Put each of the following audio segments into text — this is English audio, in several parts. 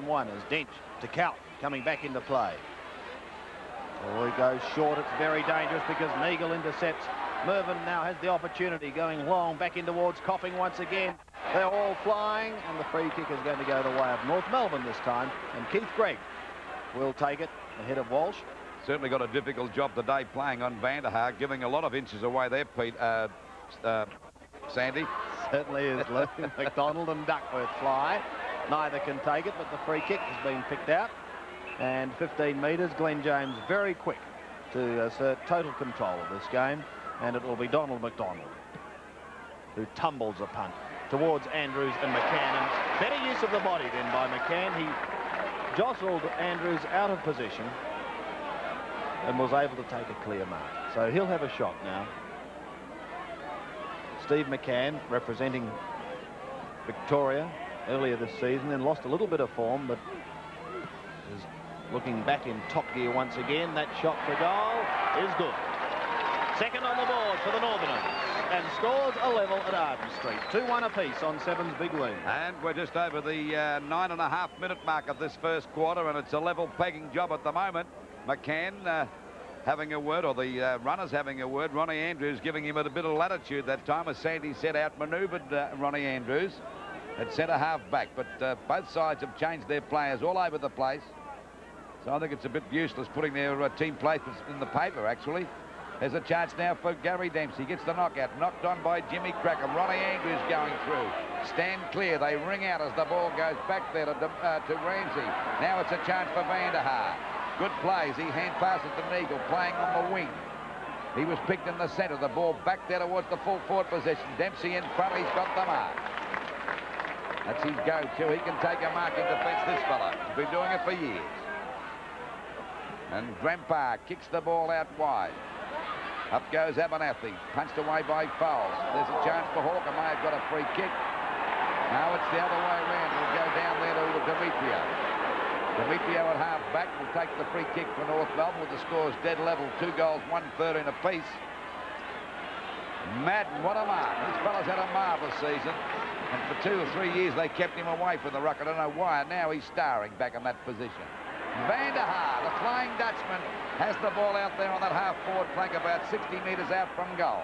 1-on-1 as Dench to Cout coming back into play. Oh, he goes short. It's very dangerous because Neagle intercepts. Mervyn now has the opportunity, going long back in towards Copping once again. They're all flying, and the free kick is going to go the way of North Melbourne this time, and Keith Gregg will take it ahead of Walsh. Certainly got a difficult job today playing on Vanderhaar, giving a lot of inches away there, Pete. Sandy. Certainly is. McDonald and Duckworth fly. Neither can take it, but the free kick has been picked out. And 15 metres, Glenn James very quick to assert total control of this game. And it will be Donald McDonald who tumbles a punt towards Andrews and McCann. And better use of the body then by McCann. He jostled Andrews out of position and was able to take a clear mark. So he'll have a shot now. Steve McCann, representing Victoria earlier this season, and lost a little bit of form, but is looking back in top gear once again. That shot for goal is good. Second on the board for the Northerners, and scores a level at Arden Street. 2-1 apiece on Seven's big lead. And we're just over the 9.5-minute mark of this first quarter, and it's a level pegging job at the moment. McCann having a word, or the runners having a word. Ronnie Andrews giving him a bit of latitude that time, as Sandy said, outmanoeuvred Ronnie Andrews at centre half back. But both sides have changed their players all over the place. So I think it's a bit useless putting their team placements in the paper, actually. There's a chance now for Gary Dempsey. Gets the knockout. Knocked on by Jimmy Cracker. Ronnie Andrews going through. Stand clear. They ring out as the ball goes back there to Ramsey. Now it's a chance for Vanderhaar. Good plays. He hand passes to Neagle, playing on the wing. He was picked in the centre. The ball back there towards the full forward position. Dempsey in front. He's got the mark. That's his go-to. He can take a mark in defence, this fella. He's been doing it for years. And Grampar kicks the ball out wide. Up goes Abernathy, punched away by Fowles. There's a chance for Hawker. May have got a free kick. Now it's the other way around. It'll go down there to Demetrio. Demetrio at half back will take the free kick for North Melbourne with the scores dead level. 2 goals, 1-13 apiece. Madden, what a mark. This fella's had a marvellous season. And for 2 or 3 years they kept him away from the ruck. I don't know why. And now he's starring back in that position. Vanderhaar, the Flying Dutchman, has the ball out there on that half-forward flank about 60 metres out from goal.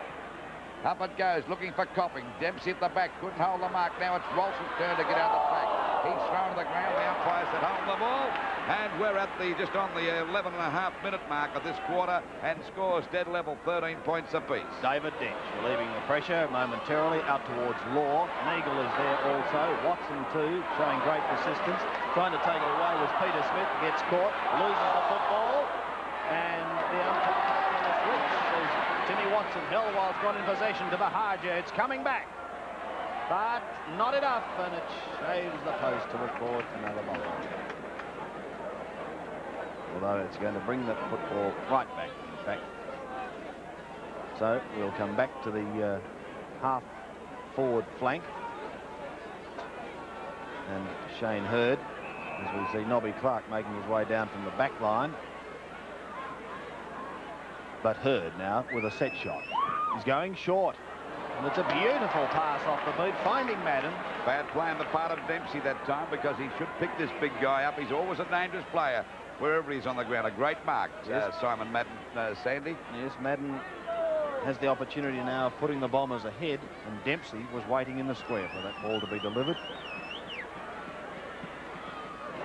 Up it goes, looking for Copping. Dempsey at the back, couldn't hold the mark. Now it's Walsh's turn to get out the back. He's thrown to the ground. The umpire said, hold the ball. And we're at just on the 11.5-minute mark of this quarter, and scores dead level, 13 points apiece. David Dench relieving the pressure momentarily out towards Law. Neagle is there also. Watson too, showing great persistence. Trying to take it away was Peter Smith. Gets caught, loses the football, and the umpire in the switch says Timmy Watson held while it's gone in possession to Bahaja. It's coming back, but not enough, and it shaves the post to record another ball. Although it's going to bring the football right back, in fact. So we'll come back to the half-forward flank. And Shane Hurd, as we see Nobby Clark making his way down from the back line. But Hurd now with a set shot. He's going short. And it's a beautiful pass off the boot, finding Madden. Bad play on the part of Dempsey that time, because he should pick this big guy up. He's always a dangerous player wherever he's on the ground. A great mark, yes. Simon Madden, Sandy. Yes, Madden has the opportunity now of putting the Bombers ahead, and Dempsey was waiting in the square for that ball to be delivered.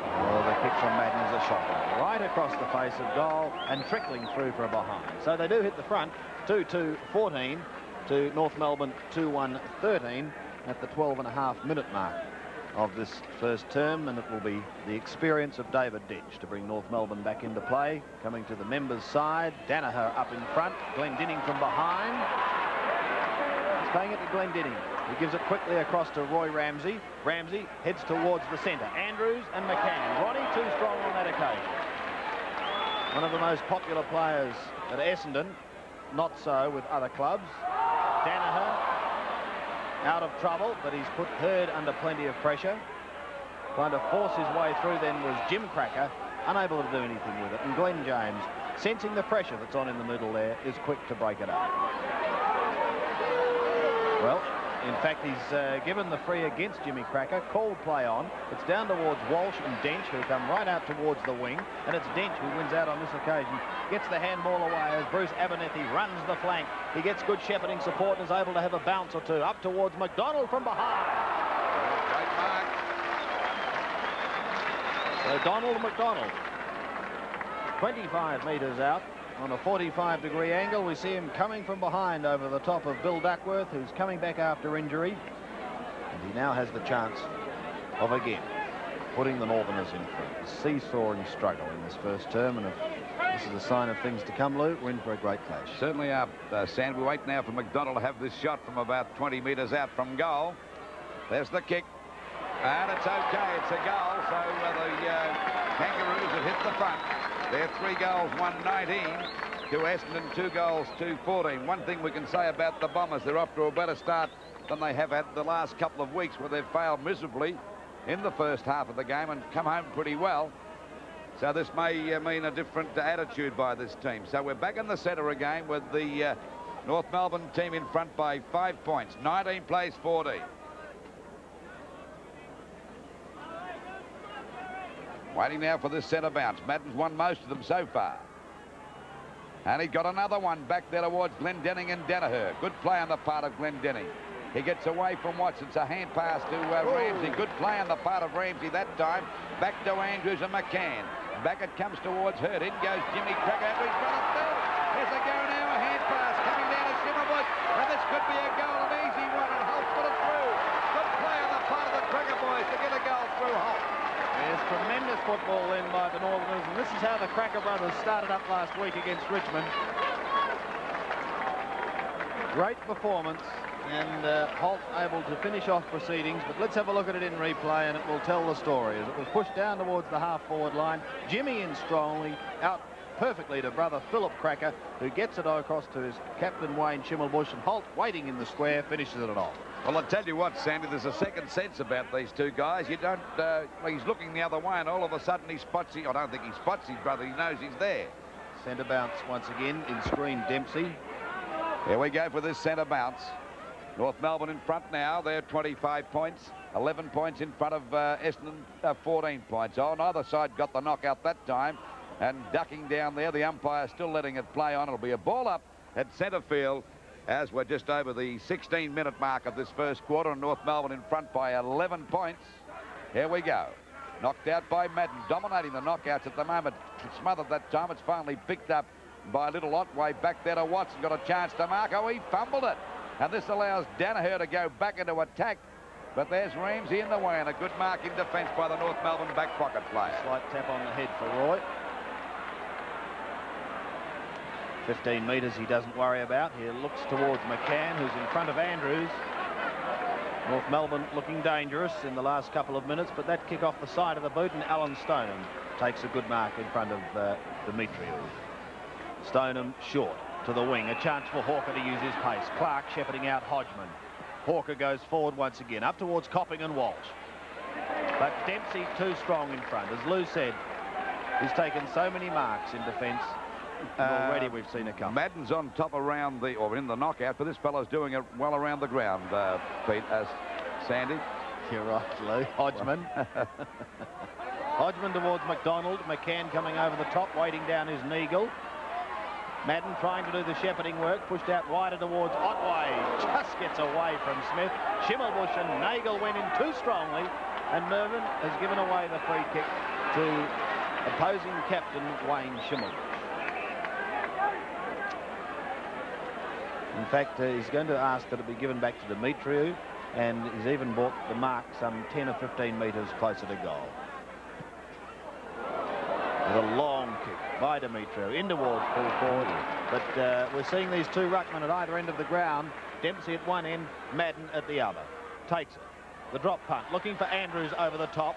Oh, the kick from Madden is a shot right across the face of goal and trickling through for a behind. So they do hit the front, 2-2-14 to North Melbourne 2-1-13 at the 12.5-minute mark of this first term, and it will be the experience of David Dench to bring North Melbourne back into play. Coming to the members' side, Danaher up in front, Glendinning from behind. He's playing it to Glendinning. He gives it quickly across to Roy Ramsey. Ramsey heads towards the centre. Andrews and McCann. Ronnie too strong on that occasion. One of the most popular players at Essendon, not so with other clubs. Danaher out of trouble, but he's put Hurd under plenty of pressure. Trying to force his way through then was Jim Cracker, unable to do anything with it. And Glenn James, sensing the pressure that's on in the middle there, is quick to break it up. Well, In fact, he's given the free against Jimmy Cracker, called play on. It's down towards Walsh and Dench, who come right out towards the wing, and it's Dench who wins out on this occasion. Gets the handball away as Bruce Abernethy runs the flank. He gets good shepherding support and is able to have a bounce or two. Up towards McDonald from behind. Great mark. So Donald McDonald, 25 metres out. On a 45-degree angle, we see him coming from behind over the top of Bill Duckworth, who's coming back after injury. And he now has the chance of again putting the Northerners in front. A seesawing struggle in this first term, and if this is a sign of things to come, Lou, we're in for a great clash. Certainly are, Sand. We wait now for McDonald to have this shot from about 20 metres out from goal. There's the kick. And it's okay. It's a goal. So the Kangaroos have hit the front. They're 3 goals, 1-19 to Essendon, 2 goals, 2-14. One thing we can say about the Bombers, they're off to a better start than they have had the last couple of weeks, where they've failed miserably in the first half of the game and come home pretty well. So this may mean a different attitude by this team. So we're back in the centre again with the North Melbourne team in front by 5 points. 19 plays 14. Waiting now for this centre bounce. Madden's won most of them so far. And he got another one back there towards Glendenning and Danaher. Good play on the part of Glendenning. He gets away from Watson. It's a hand pass to Ramsey. Good play on the part of Ramsey that time. Back to Andrews and McCann. Back it comes towards Hurt. In goes Jimmy Cracker. He's run up there. Here's a go now. A hand pass coming down to Shimmerbush. And this could be a goal, an easy one. And Holt put it through. Good play on the part of the Cracker boys to get a goal through Holt. There's tremendous football in by the Northerners, and this is how the Cracker brothers started up last week against Richmond. Great performance, and Holt able to finish off proceedings, but let's have a look at it in replay and it will tell the story. As it was pushed down towards the half-forward line, Jimmy in strongly, out perfectly to brother Philip Cracker, who gets it across to his captain Wayne Schimmelbusch, and Holt, waiting in the square, finishes it off. Well, I tell you what, Sandy, there's a second sense about these two guys. You don't, he's looking the other way, and all of a sudden he spots, I don't think he spots his brother, he knows he's there. Centre bounce once again in screen Dempsey. Here we go for this centre bounce. North Melbourne in front now. They're 25 points, 11 points in front of Essendon, 14 points. Oh, neither side got the knockout that time, and ducking down there, the umpire still letting it play on. It'll be a ball up at centre field, as we're just over the 16-minute mark of this first quarter, and North Melbourne in front by 11 points. Here we go. Knocked out by Madden, dominating the knockouts at the moment. It's smothered that time. It's finally picked up by Little Otway. Back there to Watson. Got a chance to mark. Oh, he fumbled it. And this allows Danaher to go back into attack. But there's Ramsey in the way, and a good mark in defence by the North Melbourne back pocket player. Slight tap on the head for Roy. 15 metres he doesn't worry about. He looks towards McCann, who's in front of Andrews. North Melbourne looking dangerous in the last couple of minutes, but that kick off the side of the boot, and Alan Stoneham takes a good mark in front of Demetriou. Stoneham short to the wing. A chance for Hawker to use his pace. Clark shepherding out Hodgman. Hawker goes forward once again, up towards Copping and Walsh. But Dempsey too strong in front. As Lou said, he's taken so many marks in defence. Already we've seen a couple. Madden's on top around the, or in the knockout, but this fellow's doing it well around the ground, Pete, as Sandy. You're right, Lou. Hodgman. Hodgman towards McDonald. McCann coming over the top, waiting down his Neagle. Madden trying to do the shepherding work, pushed out wider towards Otway. Just gets away from Smith. Schimmelbusch and Nagel went in too strongly, and Mervyn has given away the free kick to opposing captain Wayne Schimmelbusch. In fact, he's going to ask that it be given back to Demetriou, and he's even brought the mark some 10 or 15 metres closer to goal. With a long kick by Demetriou in towards full forward. But we're seeing these two ruckmen at either end of the ground. Dempsey at one end, Madden at the other. Takes it. The drop punt, looking for Andrews over the top.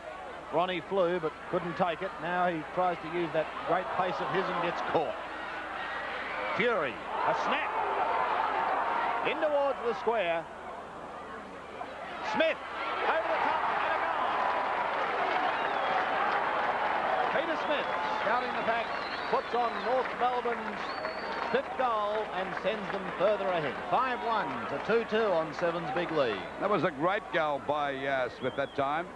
Ronnie flew, but couldn't take it. Now he tries to use that great pace of his and gets caught. Fury, a snap. In towards the square. Smith over the top and a goal. Peter Smith, scouting the pack, puts on North Melbourne's 5th goal and sends them further ahead. 5-1 to 2-2 on Seven's big lead. That was a great goal by Smith that time.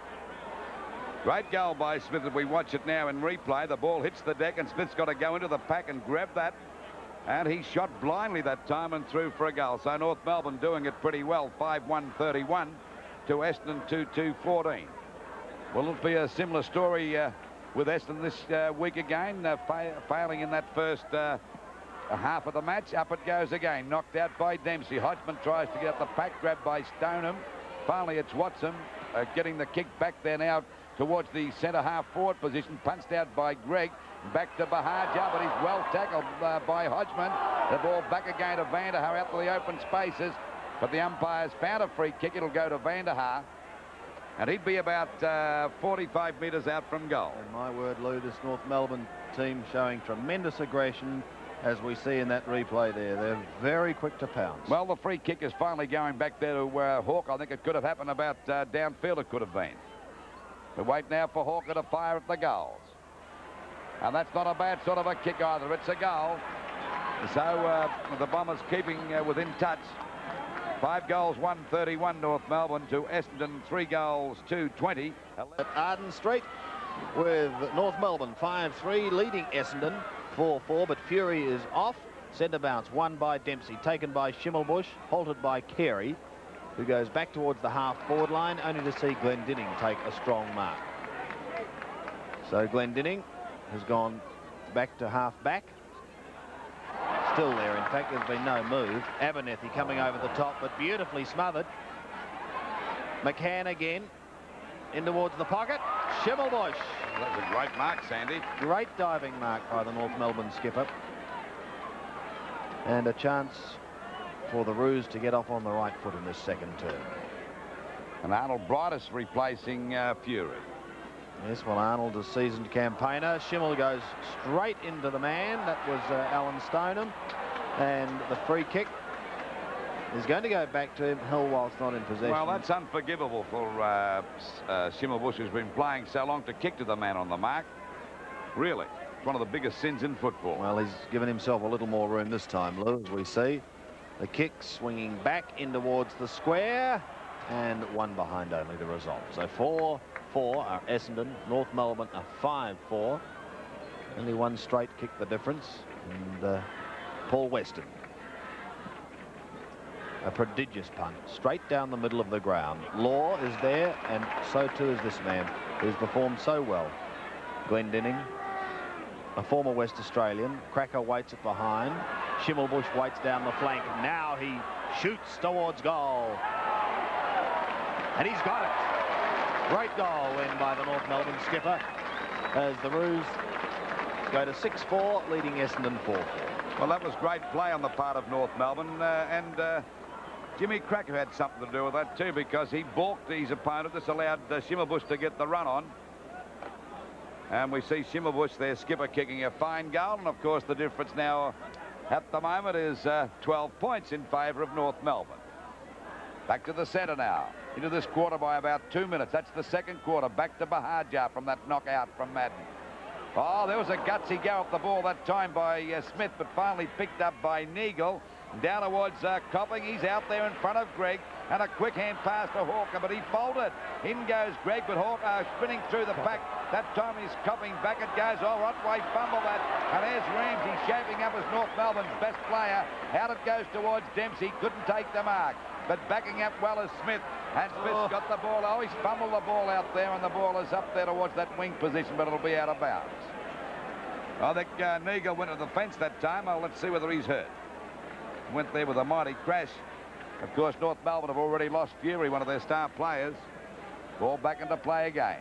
Great goal by Smith. As we watch it now in replay, the ball hits the deck and Smith's got to go into the pack and grab that. And he shot blindly that time and threw for a goal. So North Melbourne doing it pretty well. 5-1-31 to Essendon 2-2-14. Will it be a similar story with Essendon this week again? Failing in that first half of the match. Up it goes again. Knocked out by Dempsey. Hodgman tries to get up the pack. Grabbed by Stoneham. Finally, it's Watson getting the kick back there now towards the centre half forward position. Punched out by Gregg. Back to Bahaja, but he's well tackled by Hodgman. The ball back again to Vanderhaar out to the open spaces. But the umpires found a free kick. It'll go to Vanderhaar. And he'd be about 45 metres out from goal. And my word, Lou, this North Melbourne team showing tremendous aggression, as we see in that replay there. They're very quick to pounce. Well, the free kick is finally going back there to Hawke. I think it could have happened about downfield. It could have been. We wait now for Hawker to fire at the goals. And that's not a bad sort of a kick either. It's a goal. So the Bombers keeping within touch. 5 goals, 131 North Melbourne to Essendon, 3 goals, 220. At Arden Street with North Melbourne 5-3 leading Essendon 4-4, but Fury is off. Centre bounce won by Dempsey, taken by Schimmelbusch, halted by Carey, who goes back towards the half-forward line, only to see Glendinning take a strong mark. So Glendinning has gone back to half-back. Still there, in fact, there's been no move. Abernethy coming over the top, but beautifully smothered. McCann again, in towards the pocket. Schimmelbusch. That was a great mark, Sandy. Great diving mark by the North Melbourne skipper. And a chance for the Roos to get off on the right foot in this second term. And Arnold Brightis replacing Fury. Yes, well, Arnold, a seasoned campaigner. Schimmel goes straight into the man. That was Alan Stoneham. And the free kick is going to go back to him, Hill, whilst not in possession. Well, that's unforgivable for Schimmelbusch, who's been playing so long, to kick to the man on the mark. Really, it's one of the biggest sins in football. Well, he's given himself a little more room this time, Lou, as we see. The kick swinging back in towards the square, and one behind only the result. So 4-4 are Essendon. North Melbourne are 5-4. Only one straight kick the difference. And Paul Weston. A prodigious punt straight down the middle of the ground. Law is there, and so too is this man who's performed so well. Glendinning, a former West Australian. Cracker waits it behind. Schimmelbusch waits down the flank. Now he shoots towards goal. And he's got it. Great goal win by the North Melbourne skipper as the Roos go to 6-4, leading Essendon 4-4. Well, that was great play on the part of North Melbourne, and Jimmy Cracker had something to do with that too, because he balked his opponent. This allowed Schimmelbusch to get the run on. And we see Schimmelbusch, their skipper, kicking a fine goal. And, of course, the difference now at the moment is 12 points in favour of North Melbourne. Back to the centre now. Into this quarter by about 2 minutes. That's the second quarter. Back to Bahaja from that knockout from Madden. Oh, there was a gutsy go off the ball that time by Smith, but finally picked up by Neagle. Down towards Copping. He's out there in front of Gregg. And a quick hand pass to Hawker, but he folded. In goes Gregg, but Hawker spinning through the pack. That time he's Copping. Back it goes. Oh, Otway fumbled that. And there's Ramsey shaping up as North Melbourne's best player. Out it goes towards Dempsey. Couldn't take the mark. But backing up well as Smith. And Smith's got the ball. Oh, he's fumbled the ball out there, and the ball is up there towards that wing position, but it'll be out of bounds. I think Neagle went to the fence that time. Oh, let's see whether he's hurt. Went there with a mighty crash. Of course, North Melbourne have already lost Fury, one of their star players. Ball back into play again.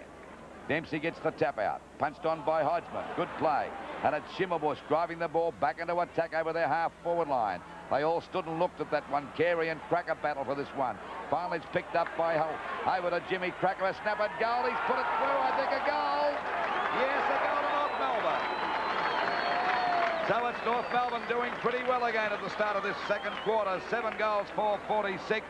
Dempsey gets the tap out. Punched on by Hodgman. Good play. And it's Schimmelbusch driving the ball back into attack over their half-forward line. They all stood and looked at that one. Carey and Cracker battle for this one. Finally, it's picked up by Holt. Over to Jimmy Cracker. A snap at goal. He's put it through. I think a goal. Yes, a goal to North Melbourne. So it's North Melbourne doing pretty well again at the start of this second quarter. 7 goals, 4:46.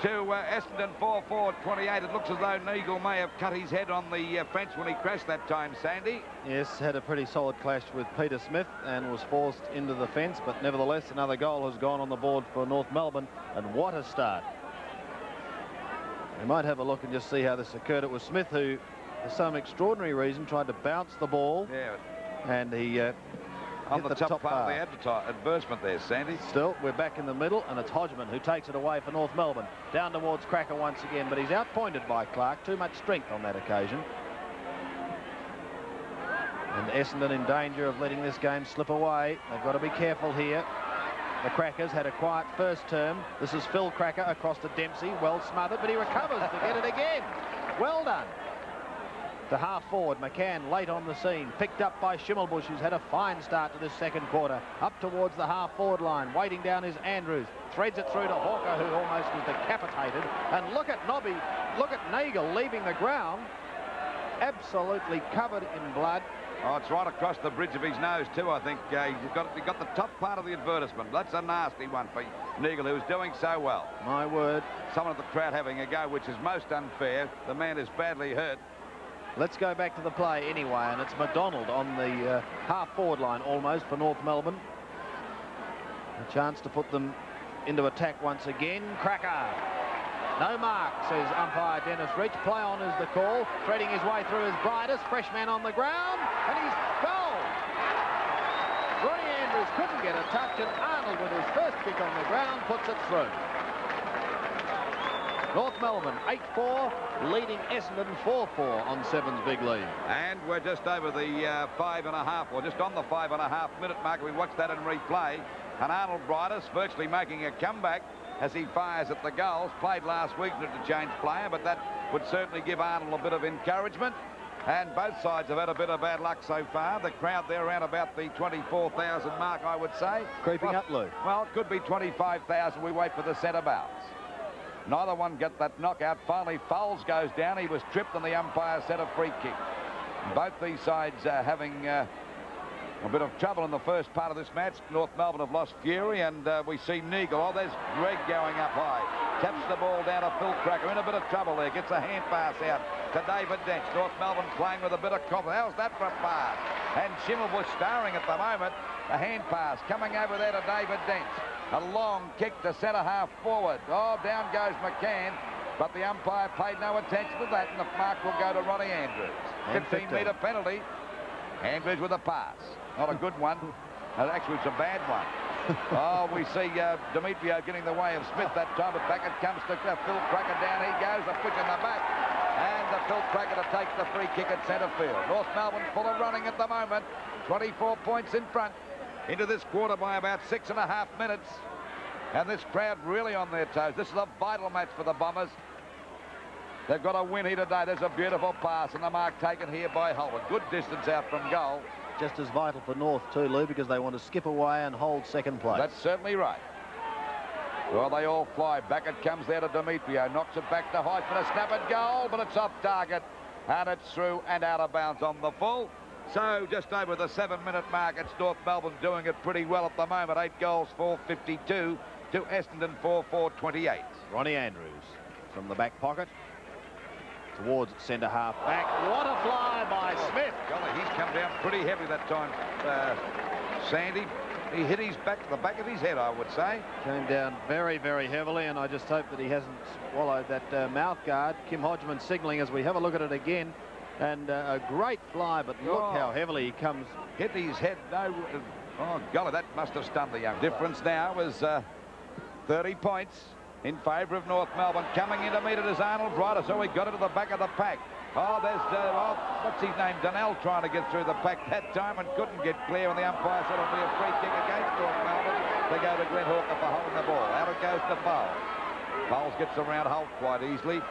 to Essendon 4-4-28. It looks as though Neagle may have cut his head on the fence when he crashed that time, Sandy. Yes, had a pretty solid clash with Peter Smith and was forced into the fence, but nevertheless another goal has gone on the board for North Melbourne, and what a start. We might have a look and just see how this occurred. It was Smith who, for some extraordinary reason, tried to bounce the ball. Yeah. And he on the top part of the advertisement there, Sandy. Still, we're back in the middle, and it's Hodgman who takes it away for North Melbourne. Down towards Cracker once again, but he's outpointed by Clark. Too much strength on that occasion. And Essendon in danger of letting this game slip away. They've got to be careful here. The Crackers had a quiet first term. This is Phil Cracker across to Dempsey. Well smothered, but he recovers to get it again. Well done. To half forward, McCann late on the scene, picked up by Schimmelbusch, who's had a fine start to this second quarter. Up towards the half forward line, waiting down is Andrews, threads it through to Hawker, who almost was decapitated. And look at Nobby, look at Nagel leaving the ground, absolutely covered in blood. Oh, it's right across the bridge of his nose too, I think. You've got the top part of the advertisement. That's a nasty one for Nagel, who's doing so well. My word. Some of the crowd having a go, which is most unfair. The man is badly hurt. Let's go back to the play anyway, and it's McDonald on the half-forward line almost for North Melbourne. A chance to put them into attack once again. Cracker. No mark, says umpire Dennis Rich. Play on is the call. Threading his way through his brightest. Fresh man on the ground, and he's goal. Ronnie Andrews couldn't get a touch, and Arnold, with his first kick on the ground, puts it through. North Melbourne 8-4, leading Essendon 4-4 on Seven's big lead. And we're just over the 5.5, or just on the 5.5 minute mark. We watched that in replay. And Arnold Brightus virtually making a comeback as he fires at the goals. Played last week to change player, but that would certainly give Arnold a bit of encouragement. And both sides have had a bit of bad luck so far. The crowd there around about the 24,000 mark, I would say. Creeping up, Lou. Well, it could be 25,000. We wait for the centre bounce. Neither one get that knockout. Finally, Foles goes down. He was tripped, and the umpire set a free kick. Both these sides having a bit of trouble in the first part of this match. North Melbourne have lost fury, and we see Neagle. Oh, there's Greg going up high. Taps the ball down to Phil Cracker. In a bit of trouble there. Gets a hand pass out to David Dent. North Melbourne playing with a bit of confidence. How's that for a pass? And Schimmelbusch starring at the moment. The hand pass coming over there to David Dent. A long kick to centre half forward. Oh, down goes McCann, but the umpire paid no attention to that, and the mark will go to Ronnie Andrews. 15-metre penalty. Andrews with a pass. Not a good one. Actually, it's a bad one. Oh, we see Demetrio getting the way of Smith that time, but back it comes to Phil Cracker. Down he goes, a push in the back. And the Phil Cracker to take the free kick at centre field. North Melbourne full of running at the moment. 24 points in front. Into this quarter by about 6.5 minutes. And this crowd really on their toes. This is a vital match for the Bombers. They've got a win here today. There's a beautiful pass, and the mark taken here by Holden. Good distance out from goal. Just as vital for North too, Lou, because they want to skip away and hold second place. That's certainly right. Well, they all fly. Back it comes there to Demetrio. Knocks it back to Heisman. A snap at goal, but it's off target. And it's through and out of bounds on the full. So just over the 7-minute mark, it's North Melbourne doing it pretty well at the moment. 8 goals, 4.52 to Essendon 4.4.28. Ronnie Andrews from the back pocket towards centre half back. What a fly by Smith. Golly, he's come down pretty heavy that time, Sandy. He hit his back, the back of his head, I would say. Came down very, very heavily, and I just hope that he hasn't swallowed that mouth guard. Kim Hodgman signalling as we have a look at it again. And a great fly, but look how heavily he comes. Hit his head. No. Oh, golly, that must have stunned the young. Difference now is 30 points in favour of North Melbourne. Coming in to meet it is Arnold Brighter, so he got it to the back of the pack. Oh, there's, what's his name? Donnell trying to get through the pack that time and couldn't get clear, and the umpire said it'll be a free kick against North Melbourne. They go to Glenn Hawker for holding the ball. Out it goes to Foles. Foles gets around Holt quite easily.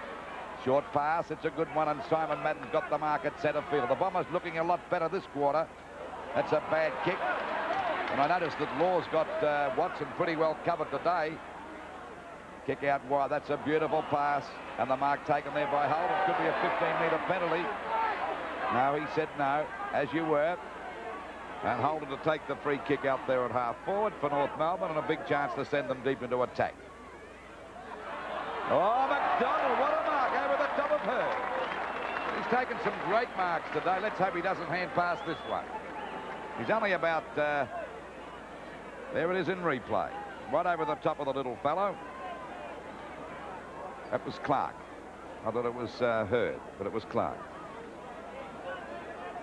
Short pass, it's a good one, and Simon Madden's got the mark at centre field. The Bombers looking a lot better this quarter. That's a bad kick. And I noticed that Law's got Watson pretty well covered today. Kick out wide. That's a beautiful pass. And the mark taken there by Holden. Could be a 15-metre penalty. No, he said no, as you were. And Holden to take the free kick out there at half forward for North Melbourne, and a big chance to send them deep into attack. Oh, McDonald, what a mark over the top of her. He's taken some great marks today. Let's hope he doesn't hand pass this one. He's only about, there it is in replay. Right over the top of the little fellow. That was Clark. I thought it was Hurd, but it was Clark.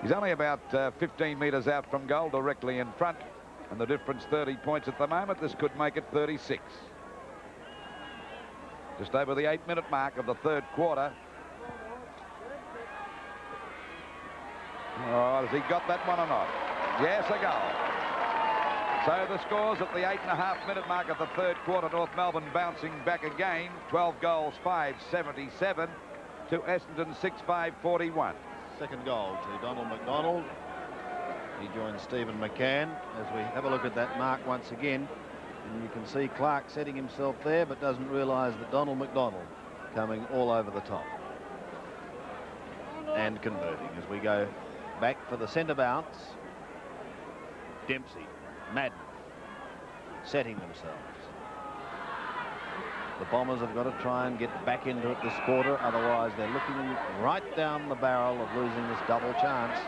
He's only about 15 metres out from goal, directly in front. And the difference 30 points at the moment. This could make it 36. Just over the 8-minute mark of the third quarter. Oh, has he got that one or not? Yes, a goal. So the scores at the 8.5-minute mark of the third quarter. North Melbourne bouncing back again. 12 goals, 5-77 to Essendon 6-5-41. Second goal to Donald McDonald. He joins Stephen McCann as we have a look at that mark once again. And you can see Clark setting himself there, but doesn't realise that Donald McDonald coming all over the top. And converting as we go back for the centre bounce. Dempsey, Madden, setting themselves. The Bombers have got to try and get back into it this quarter, otherwise they're looking right down the barrel of losing this double chance.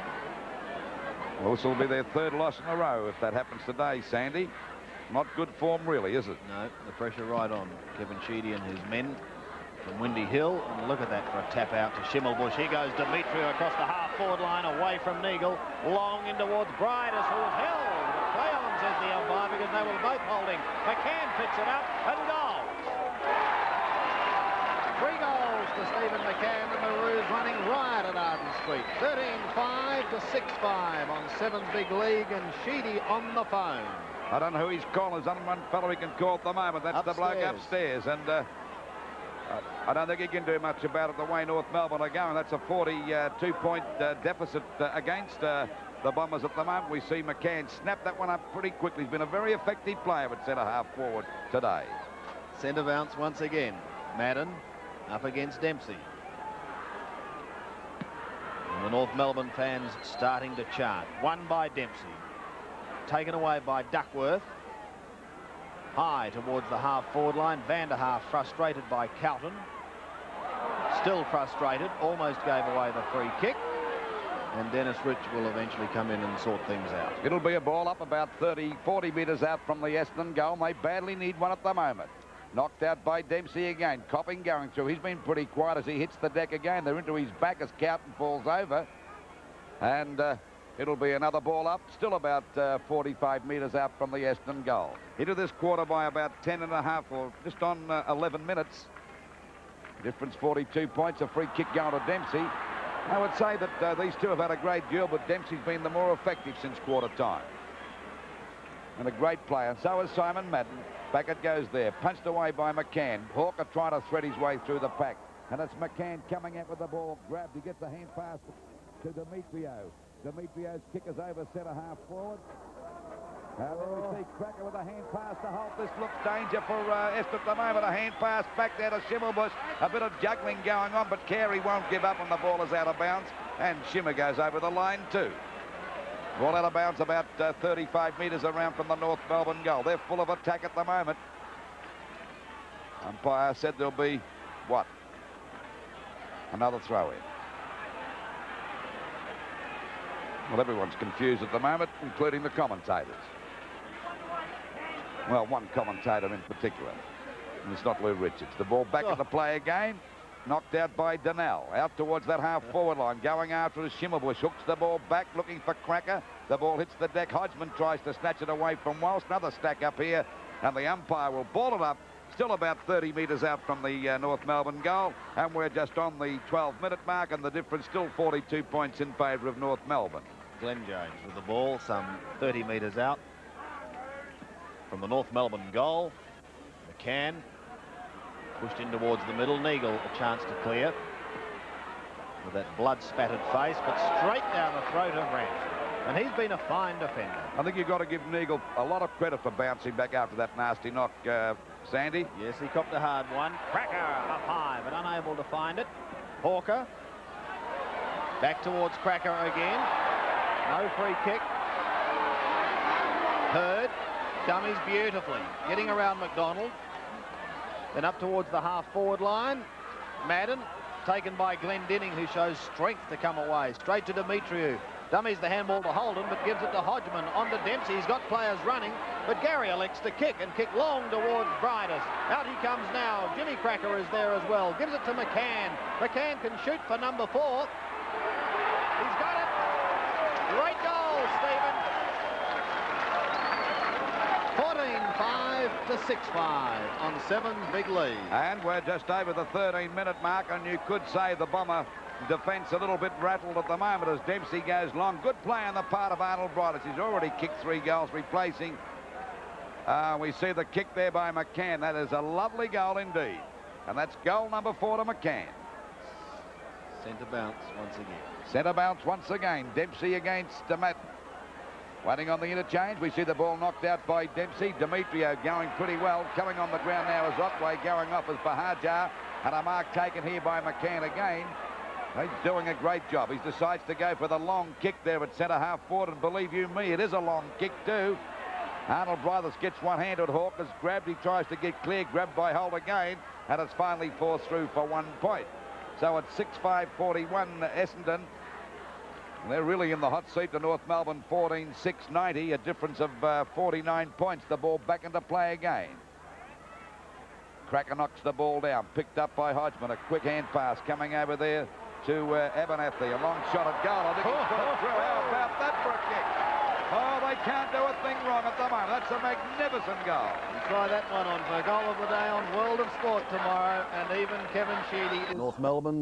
Well, this will be their third loss in a row if that happens today, Sandy. Not good form, really, is it? No, the pressure right on Kevin Sheedy and his men from Windy Hill. And look at that for a tap out to Schimmelbusch. Here goes Demetriou across the half-forward line, away from Neagle, long in towards Bridus, who's held. Play on, says the umpire, because they were both holding. McCann picks it up and goal. 3 goals to Stephen McCann, and the Maroons running riot at Arden Street. 13-5 to 6-5 on 7 Big League, and Sheedy on the phone. I don't know who he's calling. There's only one fellow he can call at the moment. That's the bloke upstairs. And I don't think he can do much about it the way North Melbourne are going. That's a 42-point deficit against the Bombers at the moment. We see McCann snap that one up pretty quickly. He's been a very effective player at centre-half forward today. Centre bounce once again. Madden up against Dempsey. And the North Melbourne fans starting to chant. Won by Dempsey. Taken away by Duckworth. High towards the half-forward line. Van der Haar frustrated by Cowton. Still frustrated. Almost gave away the free kick. And Dennis Rich will eventually come in and sort things out. It'll be a ball up about 40 metres out from the Essendon goal. They badly need one at the moment. Knocked out by Dempsey again. Copping going through. He's been pretty quiet as he hits the deck again. They're into his back as Cowton falls over. And it'll be another ball up, still about 45 metres out from the Essendon goal. Into this quarter by about 10.5 or just on 11 minutes. Difference 42 points, a free kick going to Dempsey. I would say that these two have had a great duel, but Dempsey's been the more effective since quarter time. And a great player, and so is Simon Madden. Back it goes there, punched away by McCann. Hawker trying to thread his way through the pack. And it's McCann coming out with the ball, grabbed, he gets a hand pass to Demetriou. Demetriou's kick is over centre-half forward. Then we see Cracker with a hand pass to Holt. This looks danger for Essendon at the moment. A hand pass back there to Schimmelbusch. A bit of juggling going on, but Carey won't give up, and the ball is out of bounds. And Schimmer goes over the line too. Ball out of bounds about 35 metres around from the North Melbourne goal. They're full of attack at the moment. Umpire said there'll be, what? Another throw-in. Well, everyone's confused at the moment, including the commentators. Well, one commentator in particular. And it's not Lou Richards. The ball back into play again. Knocked out by Donnell. Out towards that half-forward line. Going after it, Schimmelbusch hooks the ball back, looking for Cracker. The ball hits the deck. Hodgman tries to snatch it away from Walsh. Another stack up here. And the umpire will ball it up. Still about 30 metres out from the North Melbourne goal. And we're just on the 12-minute mark, and the difference still 42 points in favour of North Melbourne. Glenn Jones with the ball some 30 metres out from the North Melbourne goal. McCann pushed in towards the middle. Neagle a chance to clear with that blood-spattered face, but straight down the throat of Ramsey. And he's been a fine defender. I think you've got to give Neagle a lot of credit for bouncing back after that nasty knock, Sandy. Yes, he copped a hard one. Cracker up high, but unable to find it. Hawker back towards Cracker again. No free kick. Hurd dummies beautifully, getting around McDonald. Then up towards the half-forward line. Madden, taken by Glendinning, who shows strength to come away. Straight to Demetriou. Dummies the handball to Holden, but gives it to Hodgman. On to Dempsey. He's got players running, but Gary elects to kick and kick long towards Bridus. Out he comes now. Jimmy Cracker is there as well. Gives it to McCann. McCann can shoot for number 4. He's got it. Great goal, Stephen. 14-5 to 6-5 on 7 big lead. And we're just over the 13-minute mark, and you could say the Bomber defence a little bit rattled at the moment as Dempsey goes long. Good play on the part of Arnold Bridus. He's already kicked 3 goals, replacing. We see the kick there by McCann. That is a lovely goal indeed. And that's goal number 4 to McCann. Centre bounce once again. Centre bounce once again. Dempsey against Matt. Waiting on the interchange. We see the ball knocked out by Dempsey. Demetrio going pretty well. Coming on the ground now is Otway. Going off as Bahajar. And a mark taken here by McCann again. He's doing a great job. He decides to go for the long kick there at centre half forward. And believe you me, it is a long kick too. Arnold Bridus gets one-handed. Hawkins grabbed. He tries to get clear. Grabbed by Holt again. And it's finally forced through for 1 point. So it's 6-5-41 Essendon. And they're really in the hot seat to North Melbourne 14-6-90, a difference of 49 points. The ball back into play again. Cracker knocks the ball down, picked up by Hodgman. A quick hand pass coming over there to Abernathy. A long shot at goal. I think he's put it through. How about that for a kick? Oh, they can't do a thing wrong at the moment. That's a magnificent goal. We'll try that one on for goal of the day on World of Sport tomorrow, and even Kevin Sheedy. North Melbourne.